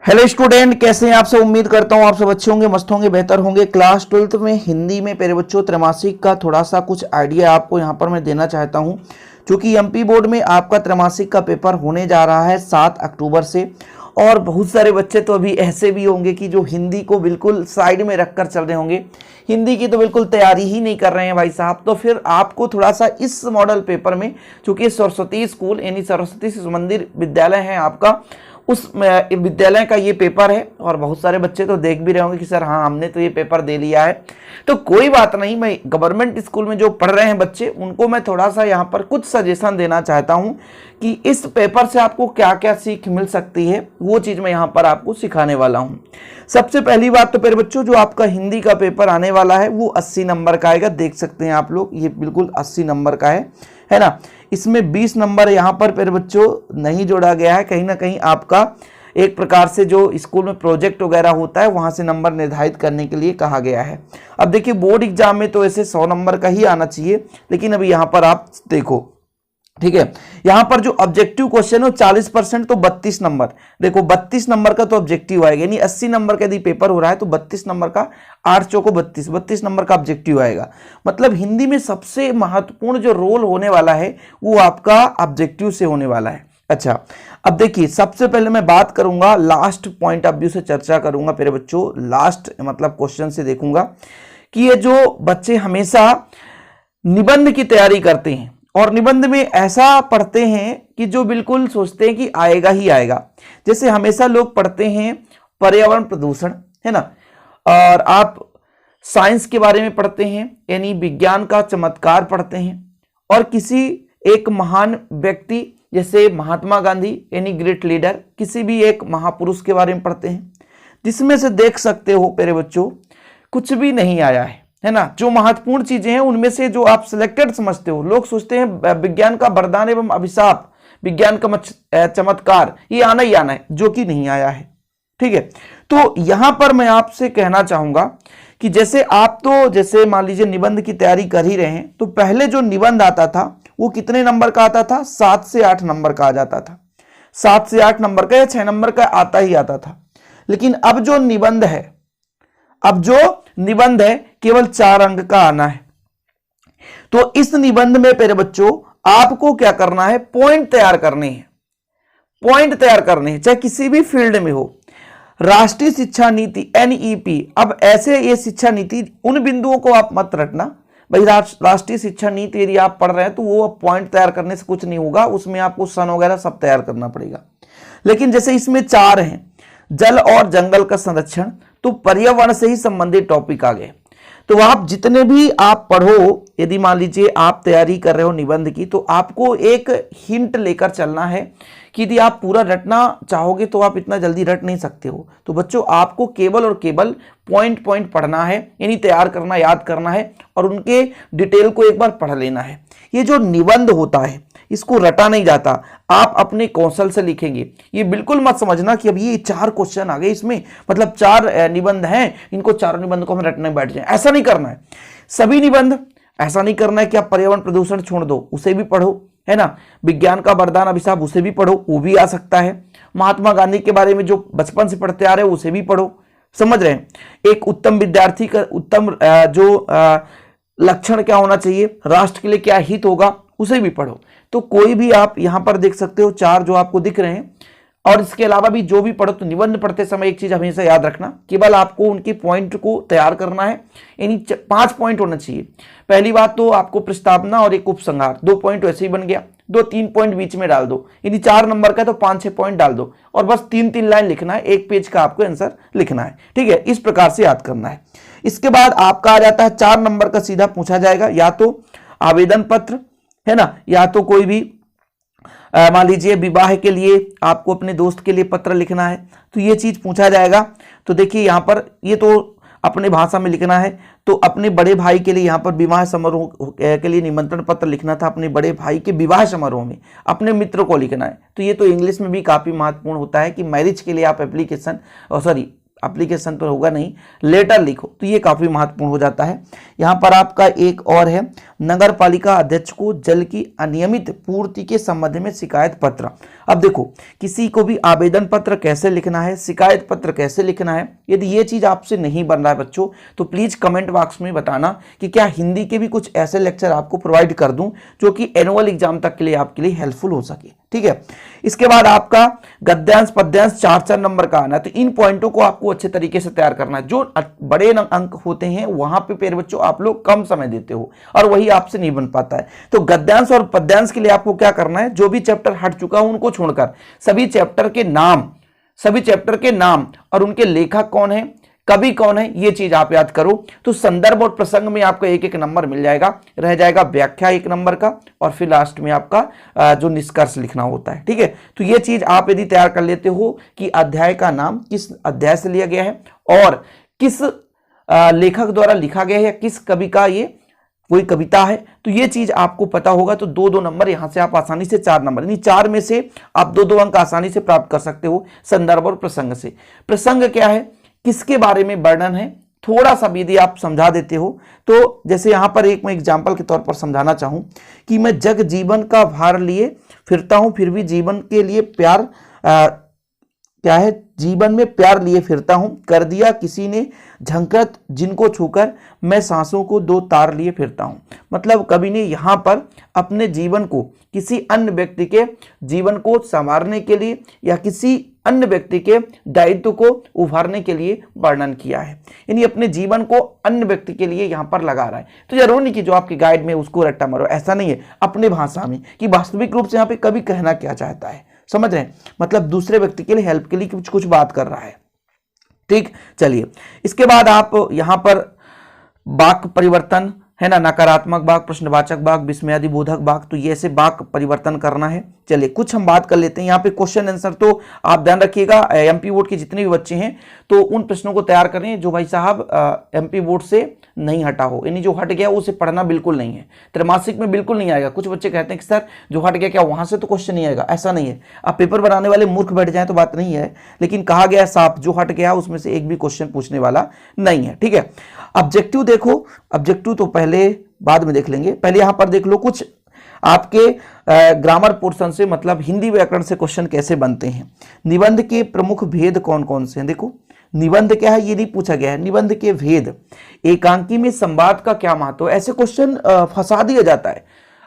Hello student, कैसे हैं आप सब। उम्मीद करता हूं आप सब अच्छे होंगे, मस्त होंगे, बेहतर होंगे। क्लास 12th में हिंदी में प्यारे बच्चों त्रैमासिक का थोड़ा सा कुछ आइडिया आपको यहां पर मैं देना चाहता हूं। क्योंकि एमपी बोर्ड में आपका त्रैमासिक का पेपर होने जा रहा है 7 अक्टूबर से। और बहुत सारे बच्चे तो अभी ऐसे भी होंगे कि जो हिंदी को बिल्कुल साइड में रखकर चल रहे होंगे, हिंदी की तो बिल्कुल तैयारी ही नहीं कर रहे हैं भाई साहब। तो फिर आपको थोड़ा सा इस मॉडल पेपर में, चूंकि सरस्वती स्कूल यानी सरस्वती शिशु मंदिर विद्यालय है आपका, उस विद्यालय का ये पेपर है। और बहुत सारे बच्चे तो देख भी रहे होंगे कि सर हाँ हमने तो ये पेपर दे लिया है। तो कोई बात नहीं, मैं गवर्नमेंट स्कूल में जो पढ़ रहे हैं बच्चे उनको मैं थोड़ा सा यहाँ पर कुछ सजेशन देना चाहता हूँ कि इस पेपर से आपको क्या क्या सीख मिल सकती है, वो चीज़ मैं यहाँ पर आपको सिखाने वाला हूँ। सबसे पहली बात तो प्यारे बच्चों, जो आपका हिंदी का पेपर आने वाला है वो 80 नंबर का आएगा। देख सकते हैं आप लोग, ये बिल्कुल 80 नंबर का है ना। इसमें 20 नंबर यहाँ पर प्यारे बच्चों नहीं जोड़ा गया है। कहीं ना कहीं आपका एक प्रकार से जो स्कूल में प्रोजेक्ट वगैरह होता है वहां से नंबर निर्धारित करने के लिए कहा गया है। अब देखिए बोर्ड एग्जाम में तो ऐसे 100 नंबर का ही आना चाहिए, लेकिन अभी यहाँ पर आप देखो, ठीक है, यहां पर जो ऑब्जेक्टिव क्वेश्चन है 40% तो 32 नंबर। देखो 32 नंबर का तो ऑब्जेक्टिव आएगा, यानी 80 नंबर का यदि पेपर हो रहा है तो 32 नंबर का 8 चौको 32 नंबर का ऑब्जेक्टिव आएगा। मतलब हिंदी में सबसे महत्वपूर्ण जो रोल होने वाला है वो आपका ऑब्जेक्टिव से होने वाला है। अच्छा, अब देखिए सबसे पहले मैं बात करूंगा लास्ट पॉइंट ऑफ व्यू से चर्चा करूंगा मेरे बच्चों। लास्ट मतलब क्वेश्चन से देखूंगा कि ये जो बच्चे हमेशा निबंध की तैयारी करते हैं और निबंध में ऐसा पढ़ते हैं कि जो बिल्कुल सोचते हैं कि आएगा ही आएगा। जैसे हमेशा लोग पढ़ते हैं पर्यावरण प्रदूषण, है ना, और आप साइंस के बारे में पढ़ते हैं यानी विज्ञान का चमत्कार पढ़ते हैं, और किसी एक महान व्यक्ति जैसे महात्मा गांधी यानी ग्रेट लीडर, किसी भी एक महापुरुष के बारे में पढ़ते हैं, जिसमें से देख सकते हो प्यारे बच्चों कुछ भी नहीं आया है ना। जो महत्वपूर्ण चीजें हैं उनमें से जो आप सिलेक्टेड समझते हो, लोग सोचते हैं विज्ञान का वरदान एवं अभिशाप, विज्ञान का चमत्कार, ये आना ही आना है, जो कि नहीं आया है। ठीक है, तो यहां पर मैं आपसे कहना चाहूंगा कि जैसे आप तो जैसे मान लीजिए निबंध की तैयारी कर ही रहे हैं, तो पहले जो निबंध आता था वो कितने नंबर का आता था? 7 से 8 नंबर का आ जाता था। 7 से 8 नंबर का या 6 नंबर का आता ही आता था। लेकिन अब जो निबंध है केवल 4 अंक का आना है। तो इस निबंध में प्यारे बच्चों आपको क्या करना है? पॉइंट तैयार करने हैं। पॉइंट तैयार करने हैं, चाहे किसी भी फील्ड में हो। राष्ट्रीय शिक्षा नीति NEP, अब ऐसे ये शिक्षा नीति, उन बिंदुओं को आप मत रटना भाई। राष्ट्रीय शिक्षा नीति यदि आप पढ़ रहे हैं तो वो पॉइंट तैयार करने से कुछ नहीं होगा, उसमें आपको सन वगैरह सब तैयार करना पड़ेगा। लेकिन जैसे इसमें 4 हैं, जल और जंगल का संरक्षण, तो पर्यावरण से ही संबंधित टॉपिक आ गए। तो आप जितने भी आप पढ़ो, यदि मान लीजिए आप तैयारी कर रहे हो निबंध की, तो आपको एक हिंट लेकर चलना है कि यदि आप पूरा रटना चाहोगे तो आप इतना जल्दी रट नहीं सकते हो। तो बच्चों आपको केवल और केवल पॉइंट पॉइंट पढ़ना है, यानी तैयार करना, याद करना है और उनके डिटेल को एक बार पढ़ लेना है। ये जो निबंध होता है इसको रटा नहीं जाता, आप अपने कौशल से लिखेंगे। ये बिल्कुल मत समझना कि अब ये 4 क्वेश्चन आ गए इसमें, मतलब 4 निबंध हैं, इनको 4 निबंध को हम रटने बैठ जाएं। ऐसा नहीं करना है। सभी निबंध ऐसा नहीं करना है कि आप पर्यावरण प्रदूषण छोड़ दो, उसे भी पढ़ो, है ना। विज्ञान का वरदान अभिशाप, उसे भी पढ़ो, वो भी आ सकता है। महात्मा गांधी के बारे में जो बचपन से पढ़ते आ रहे हैं उसे भी पढ़ो। समझ रहे हैं? एक उत्तम विद्यार्थी का उत्तम लक्षण क्या होना चाहिए, राष्ट्र के लिए क्या हित होगा, उसे भी पढ़ो। तो कोई भी आप यहां पर देख सकते हो 4 जो आपको दिख रहे हैं। और इसके अलावा भी जो भी पढ़ो, तो निबंध पढ़ते समय एक चीज हमेशा याद रखना, केवल आपको उनके पॉइंट को तैयार करना है, यानी 5 पॉइंट होना चाहिए। पहली बात तो आपको प्रस्तावना और एक उपसंहार, 2 पॉइंट वैसे ही बन गया, 2-3 पॉइंट बीच में डाल दो, यानी 4 नंबर का तो 5-6 पॉइंट डाल दो, और बस 3-3 लाइन लिखना है, 1 पेज का आपको आंसर लिखना है। ठीक है, इस प्रकार से याद करना है। इसके बाद आपका आ जाता है 4 नंबर का सीधा पूछा जाएगा, या तो आवेदन पत्र, है ना, या तो कोई भी मान लीजिए विवाह के लिए आपको अपने दोस्त के लिए पत्र लिखना है, तो ये चीज पूछा जाएगा। तो देखिए यहां पर ये तो अपने भाषा में लिखना है। तो अपने बड़े भाई के लिए यहाँ पर विवाह समारोह के लिए निमंत्रण पत्र लिखना था, अपने बड़े भाई के विवाह समारोह में अपने मित्र को लिखना है। तो ये तो इंग्लिश में भी काफी महत्वपूर्ण होता है कि मैरिज के लिए आप एप्लीकेशन तो होगा नहीं, लेटर लिखो, तो ये काफी महत्वपूर्ण हो जाता है। यहाँ पर आपका एक और है, नगर पालिका अध्यक्ष को जल की अनियमित पूर्ति के संबंध में शिकायत पत्र। अब देखो, किसी को भी आवेदन पत्र कैसे लिखना है, शिकायत पत्र कैसे लिखना है, यदि ये चीज आपसे नहीं बन रहा है बच्चों, तो प्लीज कमेंट बॉक्स में बताना कि क्या हिंदी के भी कुछ ऐसे लेक्चर आपको प्रोवाइड कर दूं जो कि एनुअल एग्जाम तक के लिए आपके लिए हेल्पफुल हो सके। ठीक है, इसके बाद आपका गद्यांश पद्यांश 4-4 नंबर का आना है, तो इन पॉइंटों को आपको अच्छे तरीके से तैयार करना है। जो बड़े अंक होते हैं वहां पे प्यारे बच्चों आप लोग कम समय देते हो और वही आपसे नहीं बन पाता है। तो गद्यांश और पद्यांश के लिए आपको क्या करना है, जो भी चैप्टर हट चुका है उनको छोड़कर सभी चैप्टर के नाम और उनके लेखक कौन है, कवि कौन है, ये चीज आप याद करो। तो संदर्भ और प्रसंग में आपको 1-1 नंबर मिल जाएगा, रह जाएगा व्याख्या 1 नंबर का, और फिर लास्ट में आपका जो निष्कर्ष लिखना होता है। ठीक है, तो ये चीज आप यदि तैयार कर लेते हो कि अध्याय का नाम किस अध्याय से लिया गया है और किस लेखक द्वारा लिखा गया है या किस कवि का ये कोई कविता है, तो ये चीज आपको पता होगा, तो 2-2 नंबर यहां से आप आसानी से 4 नंबर, यानी 4 में से आप 2-2 अंक आसानी से प्राप्त कर सकते हो संदर्भ और प्रसंग से। प्रसंग क्या है, किसके बारे में वर्णन है, थोड़ा सा भी यदि आप समझा देते हो, तो जैसे यहां पर एक मैं एग्जाम्पल के तौर पर समझाना चाहूं कि मैं जग जीवन का भार लिए फिरता हूं, फिर भी जीवन के लिए प्यार क्या है, जीवन में प्यार लिए फिरता हूं, कर दिया किसी ने झंकृत जिनको छूकर मैं सांसों को 2 तार लिए फिरता हूं। मतलब कवि ने यहां पर अपने जीवन को किसी अन्य व्यक्ति के जीवन को संवारने के लिए या किसी अन्य व्यक्ति के दायित्व को उभारने के लिए वर्णन किया है, यानी अपने जीवन को अन्य व्यक्ति के लिए यहां पर लगा रहा है। तो जरूर नहीं कि जो आपके गाइड में उसको रट्टा मारो, ऐसा नहीं है, अपने भाषा में कि वास्तविक रूप से यहां पे कवि कहना क्या चाहता है, समझ रहे हैं, मतलब दूसरे व्यक्ति के लिए हेल्प के लिए कुछ बात कर रहा है। ठीक, चलिए इसके बाद आप यहां पर वाक्य परिवर्तन है ना, नकारात्मक वाक्य, प्रश्नवाचक वाक्य, विस्मयादि बोधक वाक्य, तो ये ऐसे वाक्य परिवर्तन करना है। चलिए कुछ हम बात कर लेते हैं यहाँ पे क्वेश्चन आंसर। तो आप ध्यान रखिएगा, एमपी बोर्ड के जितने भी बच्चे हैं तो उन प्रश्नों को तैयार करें जो भाई साहब एमपी बोर्ड से नहीं हटा हो, यानी जो हट गया उसे पढ़ना बिल्कुल नहीं है, त्रैमासिक में बिल्कुल नहीं आएगा। कुछ बच्चे कहते हैं कि सर जो हट गया क्या वहां से तो क्वेश्चन नहीं आएगा, ऐसा नहीं है। आप पेपर बनाने वाले मूर्ख बैठ जाए तो बात नहीं है, लेकिन कहा गया साफ जो हट गया उसमें से एक भी क्वेश्चन पूछने वाला नहीं है। ठीक है, ऑब्जेक्टिव देखो, ऑब्जेक्टिव तो पहले बाद में देख लेंगे, पहले यहां पर देख लो कुछ आपके ग्रामर पोर्शन से, मतलब हिंदी व्याकरण से क्वेश्चन कैसे बनते हैं। निबंध के प्रमुख भेद कौन कौन से हैं, देखो निबंध क्या है ये नहीं पूछा गया है, निबंध के भेद, एकांकी में संवाद का क्या महत्व है, ऐसे क्वेश्चन फंसा दिया जाता है।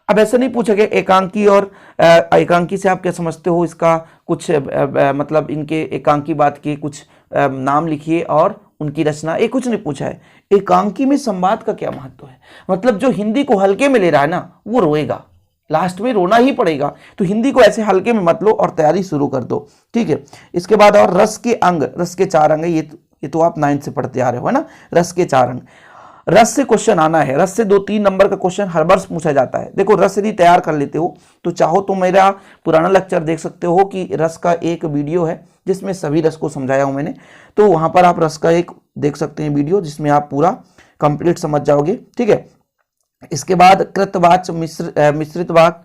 अब ऐसा नहीं पूछा गया एकांकी और एकांकी से आप क्या समझते हो, इसका कुछ मतलब इनके एकांकी बात के कुछ नाम लिखिए और उनकी रचना, ये कुछ नहीं पूछा है। एकांकी में संवाद का क्या महत्व है, मतलब जो हिंदी को हल्के में ले रहा है ना वो रोएगा, लास्ट में रोना ही पड़ेगा। तो हिंदी को ऐसे हल्के में मत लो और तैयारी शुरू कर दो। ठीक है, इसके बाद और रस के अंग, रस के 4 अंग, ये तो आप 9th से पढ़ते आ रहे हो है ना, रस के 4 अंग। रस से क्वेश्चन आना है, रस से 2-3 नंबर का क्वेश्चन हर वर्ष पूछा जाता है। देखो रस यदि तैयार कर लेते हो तो चाहो तो मेरा पुराना लेक्चर देख सकते हो कि रस का एक वीडियो है जिसमें सभी रस को समझाया हूं मैंने, तो वहां पर आप रस का एक देख सकते हैं वीडियो जिसमें आप पूरा कंप्लीट समझ जाओगे। ठीक है, इसके बाद कृतवाच्य, मिश्रित वाक्य,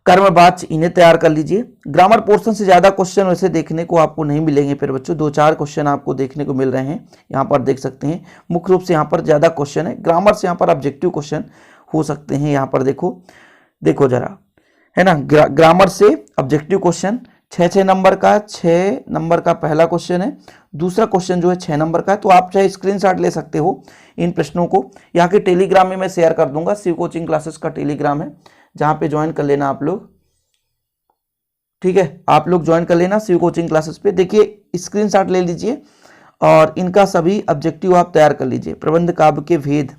कर्मवाच्य, इन्हें तैयार कर लीजिए। ग्रामर पोर्शन से ज्यादा क्वेश्चन वैसे देखने को आपको नहीं मिलेंगे फिर बच्चों, 2-4 क्वेश्चन आपको देखने को मिल रहे हैं, यहाँ पर देख सकते हैं। मुख्य रूप से यहाँ पर ज्यादा क्वेश्चन है, ग्रामर से यहाँ पर ऑब्जेक्टिव क्वेश्चन हो सकते हैं। यहाँ पर देखो जरा है ना, ग्रामर से ऑब्जेक्टिव क्वेश्चन 6-6 नंबर का, 6 नंबर का पहला क्वेश्चन है, दूसरा क्वेश्चन जो है 6 नंबर का है। तो आप चाहे स्क्रीनशॉट ले सकते हो इन प्रश्नों को, यहाँ के टेलीग्राम में मैं शेयर कर दूंगा, शिव कोचिंग क्लासेस का टेलीग्राम है जहां पे ज्वाइन कर लेना आप लोग। ठीक है, आप लोग ज्वाइन कर लेना शिव कोचिंग क्लासेस पे। देखिए स्क्रीनशॉट ले लीजिए और इनका सभी ऑब्जेक्टिव आप तैयार कर लीजिए। प्रबंध काव्य के भेद,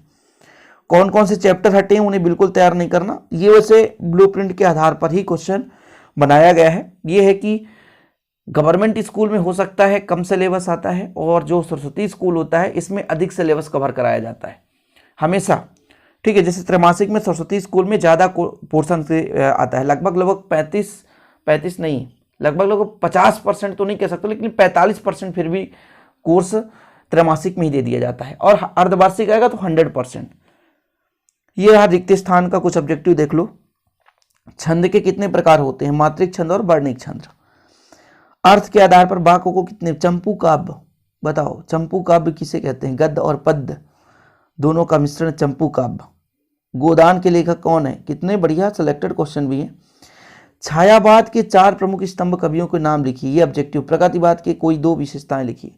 कौन कौन से चैप्टर हटे हैं उन्हें बिल्कुल तैयार नहीं करना, ये वैसे ब्लूप्रिंट के आधार पर ही क्वेश्चन बनाया गया है। ये है कि गवर्नमेंट स्कूल में हो सकता है कम सिलेबस आता है और जो सरस्वती स्कूल होता है इसमें अधिक सिलेबस कवर कराया जाता है हमेशा। ठीक है, जैसे त्रैमासिक में सरस्वती स्कूल में ज़्यादा पोर्शन से आता है, लगभग 35 नहीं, लगभग 50% तो नहीं कह सकते, लेकिन 45% फिर भी कोर्स त्रैमासिक में ही दे दिया जाता है, और अर्धवार्षिक आएगा तो 100%। ये रहा रिक्त स्थान का कुछ ऑब्जेक्टिव देख लो। छंद के कितने प्रकार होते हैं, मात्रिक छंद और वर्णिक छंद। अर्थ के आधार पर वाक्यों को कितने, चंपू काव्य बताओ, चंपू काव्य किसे कहते हैं, गद्य और पद्य दोनों का मिश्रण चंपू काव्य। गोदान के लेखक कौन है, कितने बढ़िया सिलेक्टेड क्वेश्चन भी हैं। छायावाद के 4 प्रमुख स्तंभ कवियों के नाम लिखिए, ये ऑब्जेक्टिव। प्रगतिवाद के कोई 2 विशेषताएं लिखिए।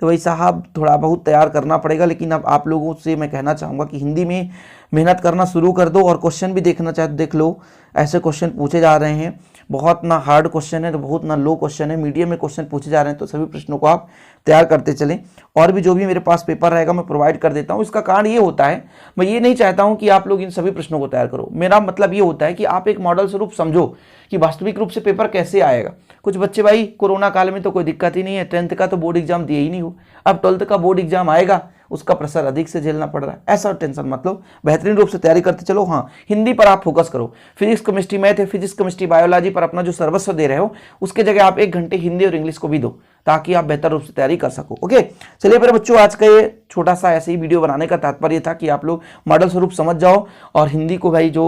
तो भाई साहब थोड़ा बहुत तैयार करना पड़ेगा, लेकिन अब आप लोगों से मैं कहना चाहूँगा कि हिंदी में मेहनत करना शुरू कर दो, और क्वेश्चन भी देखना चाहे तो देख लो। ऐसे क्वेश्चन पूछे जा रहे हैं, बहुत ना हार्ड क्वेश्चन है तो बहुत ना लो क्वेश्चन है, मीडियम में क्वेश्चन पूछे जा रहे हैं, तो सभी प्रश्नों को आप तैयार करते चलें। और भी जो भी मेरे पास पेपर रहेगा मैं प्रोवाइड कर देता हूँ। इसका कारण ये होता है, मैं ये नहीं चाहता हूँ कि आप लोग इन सभी प्रश्नों को तैयार करो। मेरा मतलब ये होता है कि आप एक मॉडल स्वरूप समझो कि वास्तविक रूप से पेपर कैसे आएगा। कुछ बच्चे भाई कोरोना काल में तो कोई दिक्कत ही नहीं है, 10th का तो बोर्ड एग्जाम दिए ही नहीं हो, अब 12th का बोर्ड एग्जाम आएगा, उसका प्रेशर अधिक से झेलना पड़ रहा है। ऐसा टेंशन मत लो, बेहतरीन रूप से तैयारी करते चलो। हाँ, हिंदी पर आप फोकस करो। फिजिक्स केमिस्ट्री मैथ है, फिजिक्स केमिस्ट्री बायोलॉजी पर अपना जो सर्वस्व दे रहे हो, उसके जगह आप 1 घंटे हिंदी और इंग्लिश को भी दो, ताकि आप बेहतर रूप से तैयारी कर सको। ओके, चलिए मेरे बच्चों, आज का ये छोटा सा ऐसे ही वीडियो बनाने का तात्पर्य था कि आप लोग मॉडल स्वरूप समझ जाओ, और हिंदी को भाई जो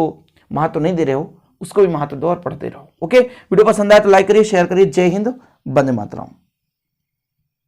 महत्व नहीं दे रहे हो उसको भी महत्व दो और पढ़ते रहो। ओके, वीडियो पसंद आए तो लाइक करिए, शेयर करिए। जय हिंद, वंदे मातरम।